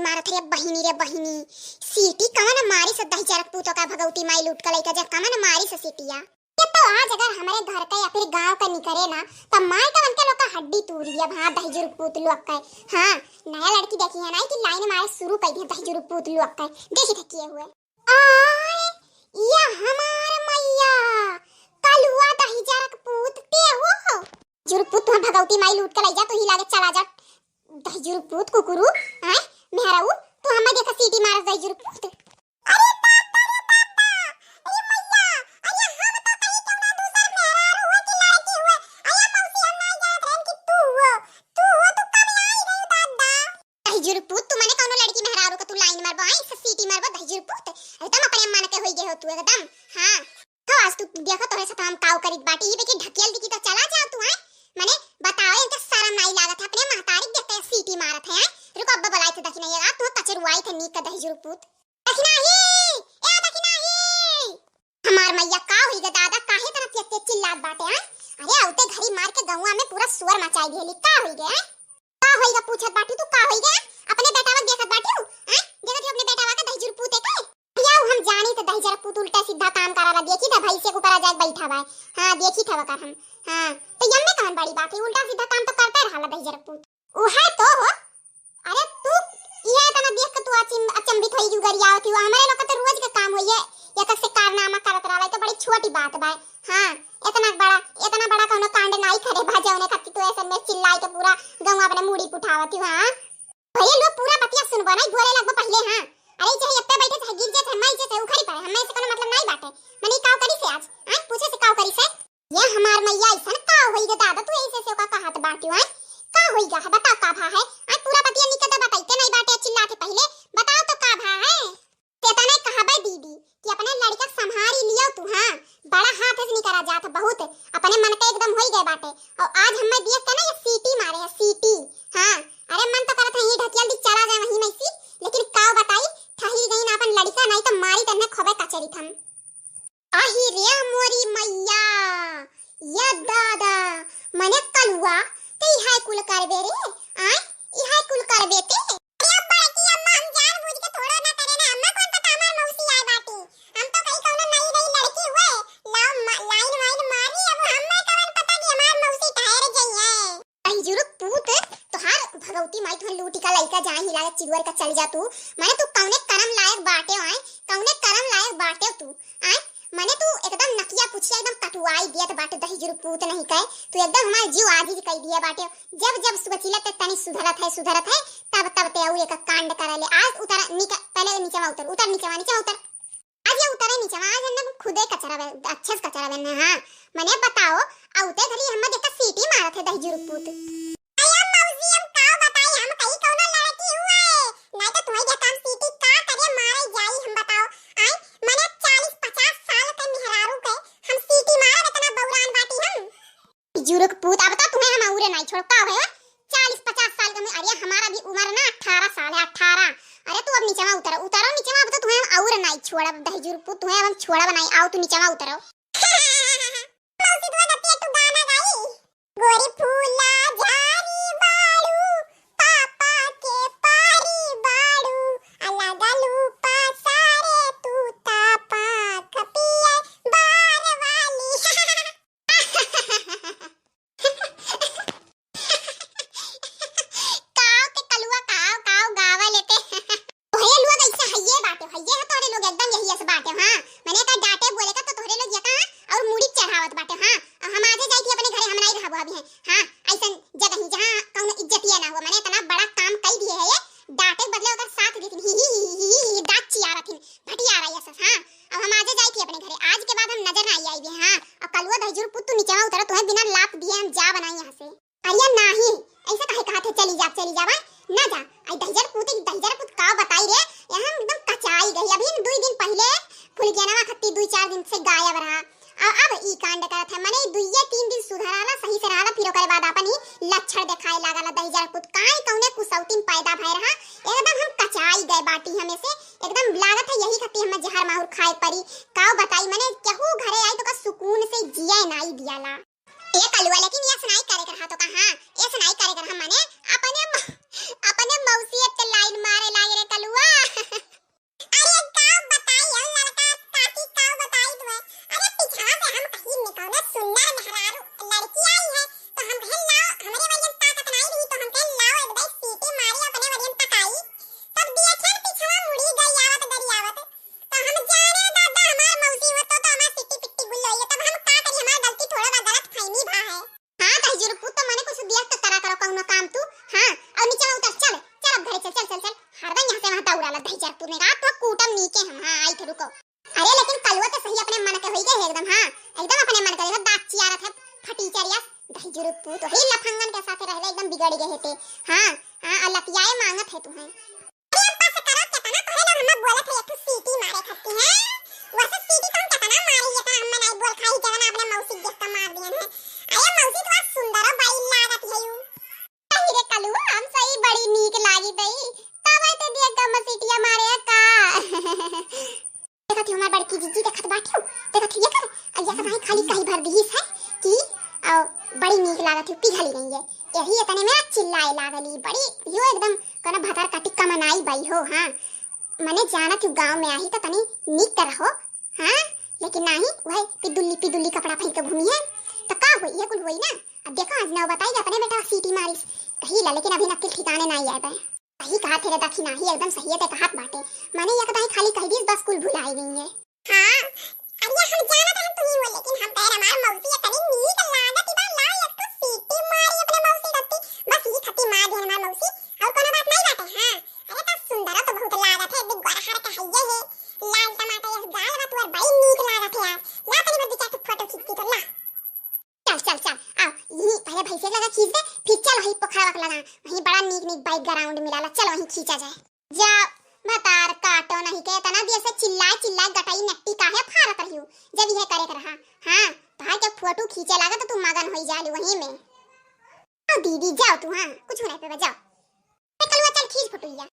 मारत रे बहिनी रे बहिनी। सीटी कवन मारी से दही चरक पूतो का भगवती माई लूट के लइका जब कवन मारी से सीटिया। ये तो आज अगर हमारे घर का या फिर गांव का निकरे ना तब माई का उनके लोग का हड्डी टूट गया। हां दही जुरुक पूत लुक का। हां नया लड़की देखी है ना कि लाइन मारे शुरू कर दी दही जुरुक पूत लुक का। देखी थे किए हुए आय या हमार मैया कलुआ दही चरक पूत ते हो जुरुक पूत तुम भगवती माई लूट के ले जा तो ही लागे चला जा दही जुरुक पूत कुकुरु। हैं मेहराऊ तू हमें देखा सीटी मार दही जुरुक पूत। अरे बाबा रे बाबा अरे मैया अरे हम तो कहीं क्यों ना दूसरा मेहरारू हुए कि लड़की हुए। अरे मौसी हम नहीं जानत रहन कि तू हो तो कब आई गई दादा। दही जुरुक पूत तू माने कौनो लड़की मेहरारू का तू लाइन मारबो आई से सीटी मारबो दही जुरुक पूत। अरे तुम अपने मन के होई गे हो तू एकदम। हां तो आज तू देखो तोरे साथ हम काव करित बाटी ई बेके ढकेल दिखी तो चला जा तू। हैं माने बताओ इनके शर्म नहीं लागत है अपने महतारी देखते सीटी मारत है। रुको अब्बा बुलाए थे दखी नहीं तू कचरुआई थे नीक का दही जुरुक पूत। दखी नहीं ए दखी नहीं हमार मैया का होई गे दादा काहे तरह से चिल्लात बाटे। हैं अरे औते घरी मार के गौवा में पूरा सुअर मचाई देली का होई गे। का होई गे पूछत बाटी तू का होई गे अपने बेटावा देखत बाटी। हैं देखत अपने बेटावा का दही जुरुक पूत है या हम जानी तो दही जुरुक पूत उल्टा सीधा काम कराला देखी था भाई से ऊपर आ जाए बैठा हुआ है। हां देखी था वकर हम। हां तो यम्मे कौन बड़ी बात है उल्टा सीधा काम तो करता रहला दही जुरुक पूत उ है तो हो। अरे तू ये तना देख के तू अचंभित होई जुगरिया थी हमारे लोग तो रोज के काम होई है एक से कारनामा करत रहला तो बड़ी छोटी बात बा। हां इतना बड़ा कोनो कांड नहीं करे भाजौने खाती तो ऐसे में चिल्लाई के पूरा गांव अपने मुड़ी उठावती। हां भई लोग पूरा बतिया सुनबो नहीं बोले लगबो पहले। हां अरे चाहे यत्ते बैठे चाहे गिर जाए मैं जे उखड़ी पड़े हमें से कोनो मतलब नहीं बाटे मने काव करी से आज। हैं पूछे से काव करी से ये हमार मैया ऐसा का होई गे दादा तू ऐसे से का कहत बाटी। हैं का होई गा बता का भा है आज पूरा बतिया निकल दे बताइते नहीं बाटे चिल्ला के पहले बताओ तो का भा है। तेता ने कहा बे दीदी कि अपने लड़का संभारी लियो तू। हां बड़ा हाथ से नहीं करा जात बहुत अपने मन के एकदम होई गए बाटे और आज हमें देख के ना ये सीटी मारे है सीटी। हां अरे मन तो करत है ही ढकेल दी चला जाए वही में सी लेकिन का बताई ठही गई ना अपन लड़का नहीं तो मारी तने खोबे कचरी थम। आही रे मोरी मैया या दादा मने कलुआ ते इहाय कुल करबे रे। आय इहाय कुल करबे ते अरे बाकी अम्मा हम जान बुझ के थोड़ा ना करे ना अम्मा कौन पता हमार मौसी आए बाटी हम तो कहीं कौनो नई नई लड़की हुए लाओ लाइन वाइन मारी अब हमें कौन पता कि हमार मौसी ठहर गई है। दही जुरुक पूत तोहार भगवती माई तुम लूटी का लइका जा ही लायक चिगवर का चल जा तू माने तू कौने करम लायक बाटे। आय कौने करम लायक बाटे तू। आय माने तू एकदम नकिया पुछिया एकदम कटुआई दियत बाटे दही जुरुक पूत नहीं कहे तू एकदम हमार जीव आधी कह दिया बाटे। जब जब सुबचिला ते तनी सुधरत है तब तब ते और एक कांड करले आज उतर नीचे पहले नीचे उतर आज ये उतरे नीचे आज हम खुदे कचरा अच्छे से कचरा बन। हां माने बताओ औते घरी हम देखा सीटी मारत है दही जुरुक पूत। अया मौसी हम का बताई हम कहीं कोनो लड़की हुए नहीं तो तुम्हारी ये काम सीटी का करे मारे जाई हम बताओ। आय माने 40-50 साल के मेहरारू के हम सीटी मारे इतना बौरान बाटी हम जुरुक पूत। अब तो तुम्हें हम औरे नहीं छोड़ का है 40-50 साल का में अरे हमारा भी उम्र ना 18 साल है 18। अरे तू अब नीचे में उतरो नीचे में अब तो तुम्हें हम और नहीं छोड़ा दही जुरुक पूत तुम्हें हम छोड़ा बनाई आओ तू नीचे में उतरो। मौसी तू गति तू गाना गाई गोरी फूला जारी बाड़ू पापा के पारी बाड़ू अलग लूपा सारे तू तापा कपिए बार वाली। काव के कलुआ काव गावा लेते तोहरे लोग ऐसे हइये बाटे हइये है तोहरे लोग एकदम यही ऐसे बाटे। हां मैंने का डांटे बोले का तो तोहरे लोग यका और मुड़ी चढ़ावत बाटे। हां हम आजे जाई थी अपने घरे हम नहीं रहबो अभी हैं। हां ऐसन जगह ही जहां कौनो इज्जतिया ना हो मैंने इतना बड़ा काम कई दिए है ये डांटे बदले अगर साथ देती ही डांट चिया रखी भटिया रही है। हां अब हम आजे जाई थी अपने घरे आज के बाद हम नजर ना आई भी। हां और कलुआ दही जुरुक पूत तू नीचे उतर तुम्हें बिना लात दिए हम जा बनाई यहां से। अरे नहीं ऐसे काहे कहते चली जा ना जा आई दही जुरुक पूत का बताई रे यहां एकदम कचाई गई अभी 2 दिन पहले फुल गया खत्ती 2-4 दिन से गायब रहा अब ई कांड करत है मने 2-3 दिन सुधराला सही से रहला फिर ओकरे बाद अपन ही लक्षण दिखाए लागला दही जुरुक पूत काई कौने कुसौतीन पैदा भय रहा एकदम हम कचाई गए बाटी हमें से एकदम लागत है यही खत्ती हम जहर माहुर खाए परी का बताई मने केहू घरे आई तो का सुकून से जिए नहीं दियाला ये कलुआ लेकिन ये सुनाई करे कर हां तो का। हां ये सुनाई करे कर हम मने अपने अपने मौसी पे लाइन मारे लागे रे कलुआ। अरे गाँव बताई हो लड़का काकी गाँव बताई तो है। अरे पिछवा से हम कहीं निकलना सुंदर मेहरारू लड़की आई है तो हम कहे लाओ हमारे वजन ताकत नहीं रही तो हम कहे लाओ एक बार सीटी मारी अपने वजन पकाई तब देखन पिछवा मुड़ी गई आवत दरियावत तो हम जाने दादा हमार मौसी हो तो हमार सिटी पिट्टी गुल होई तब हम का करी हमार गलती थोड़ा बा गलत फहमी भा है। हां तहजुर पुत तो मने कुछ दिया तो करा करो कौनो काम तू। हां और नीचे उतर चल चल अब घरे चल हरदम यहां से वहां दौड़ाला दहिजर पुने का तो कूटम नीचे हम। हां आई थे रुको। अरे लेकिन कलवा तो सही अपने मन के होई गए एकदम। हां एकदम अपने मन के दांत चियारत है फटीचरिया दहिजर पुत तो ही लफंगन के साथ रहले एकदम बिगड़ गए हेते। हां हां अलतियाए मांगत है तू है। अरे पास करो केतना कहे ना हम बोलत है तू सीटी मारे खत्ती है वैसे सीटी तुम केतना मारी है हम नहीं बोल खाई जवन अपने मौसी देख के मार दियन है। अरे मौसी तो सुंदर बाई लागत है यू रे कलुआ हम सही बड़ी नीक लागी तई तब ते देख के मसीटिया मारे का। देखत हमार बड़की जीजी देखत बाटियो देखत ये कर अया का भाई खाली कहीं भर दीस है कि बड़ी नीक लागत है पिघली गई है यही तने में चिल्लाए लागली बड़ी यो एकदम कना भातार का टिक्का मनाई बाई हो। हां मने जानत हूं गांव में आई तो तनी नीक तरह हो। हां लेकिन नहीं वही पिदुल्ली कपड़ा पहन के घूमी है तो का होई ये कुल होई ना। अब देखो आज ना बताई अपने बेटा सीटी मारिस कही ला लेकिन अभी नक्की ठिकाने नहीं आए पाए कही कहा थे दखी नहीं एकदम सही है ते कहत बाटे माने ये कदाई खाली कह दीस बस कुल भुलाई गई है। हां अरे हम जानत हम तुही हो लेकिन हम कह हमार मौसी तनी नीक लागत बा ला एक तो सीटी मारी अपने मौसी रत्ती बस ये खती मार दे हमार मौसी और कोनो बात नहीं बाटे। हां अरे तो सुंदर तो बहुत लागत है बिग गरहर का हइये है लाल टमाटर इस गाल बा तोर बड़ी नीक लागत है यार ला तनी बस दो फोटो खींच के तो ला चल आओ यही पहले भैंसे लगा खींच दे फिर चल वही पोखरा लगा वही बड़ा नीक बाइक ग्राउंड मिलाला चल वही खींचा जाए जा बतार काटो नहीं के तना भी ऐसे चिल्ला गटाई नट्टी काहे फारत रहियो जब यह करे कर। हां हां भाई जब फोटो खींचे लागा तो तू मगन होई जाली वही में। आओ दीदी जाओ तू। हां कुछ नहीं पे जाओ कलवा चल खींच फोटो लिया।